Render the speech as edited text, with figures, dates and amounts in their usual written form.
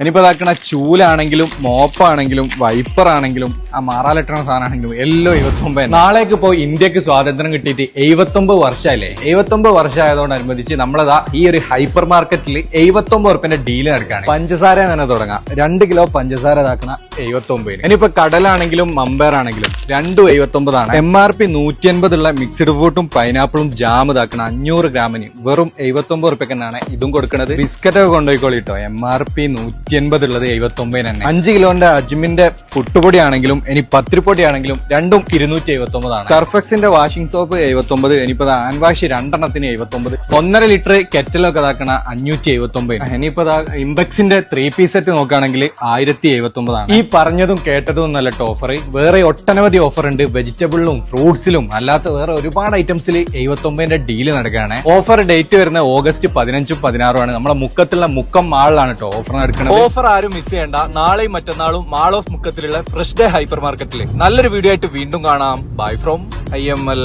ഇനിയിപ്പോ ഇതാക്കണ ചൂലാണെങ്കിലും മോപ്പാണെങ്കിലും വൈപ്പർ ആണെങ്കിലും ആ മാറാലിട്ടണ സാധനമാണെങ്കിലും എല്ലാം 79. നാളേക്ക് ഇപ്പോ ഇന്ത്യക്ക് സ്വാതന്ത്ര്യം കിട്ടിയിട്ട് 79 വർഷമായില്ലേ. 79 വർഷമായതോടനുബന്ധിച്ച് നമ്മളതാ ഈ ഒരു ഹൈപ്പർ മാർക്കറ്റിൽ 79 ഉറുപ്പിന്റെ ഡീല് നടക്കുകയാണ്. പഞ്ചസാര തന്നെ തുടങ്ങാം. 2 കിലോ പഞ്ചസാര ഇതാക്കണ 79. ഇനിയിപ്പോ കടലാണെങ്കിലും മമ്പയർ ആണെങ്കിലും രണ്ടും 79 MRP 180 ഉള്ള മിക്സ്ഡ് ഫ്രൂട്ടും പൈനാപ്പിളും ജാം ഇതാക്കണം 500 ഗ്രാമിന് വെറും 79 ഉറുപ്പിക്ക് തന്നെയാണ് ഇതും കൊടുക്കുന്നത്. ബിസ്ക്കറ്റ് ഒക്കെ കൊണ്ടുപോയിക്കോളിട്ടോ. MRP 180 ഉള്ളത് 79 തന്നെ. 5 കിലോന്റെ അജ്മിന്റെ പുട്ടുപൊടി ആണെങ്കിലും ഇനി പത്തിരിപ്പൊടി ആണെങ്കിലും രണ്ടും 279. സർഫെക്സിന്റെ വാഷിംഗ് സോപ്പ് 79. ഇനിയിപ്പോ ഹാൻഡ് വാഷ് 2 എണ്ണത്തിന് 79. 1.5 ലിറ്റർ കെറ്റലൊക്കെ ഇതാക്കണ 579. ഇനിയിപ്പോ ഇംബെക്സിന്റെ 3 പീസ് സെറ്റ് നോക്കുകയാണെങ്കിൽ 1079. ഈ പറഞ്ഞതും കേട്ടതും ഒന്നല്ല ഓഫർ, വേറെ ഒട്ടനവധി ഓഫർ ഉണ്ട്. വെജിറ്റബിളിലും ഫ്രൂട്ട്സിലും അല്ലാത്ത വേറെ ഒരുപാട് ഐറ്റംസിൽ 79ന്റെ ഡീല് നടക്കുകയാണ്. ഓഫർ ഡേറ്റ് വരുന്ന ഓഗസ്റ്റ് 15ഉം 16ഉം ആണ്. നമ്മളെ മുക്കത്തുള്ള മുക്കം മാളിലാണ് കേട്ടോ ഓഫർ നടക്കുന്നത്. ഓഫർ ആരും മിസ് ചെയ്യേണ്ട. നാളെയും മറ്റന്നാളും മാൾ ഓഫ് മുക്കത്തിലുള്ള ഫ്രഷ് ഡേ ഹൈപ്പർ മാർക്കറ്റിൽ നല്ലൊരു വീഡിയോ ആയിട്ട് വീണ്ടും കാണാം. Bye from IML.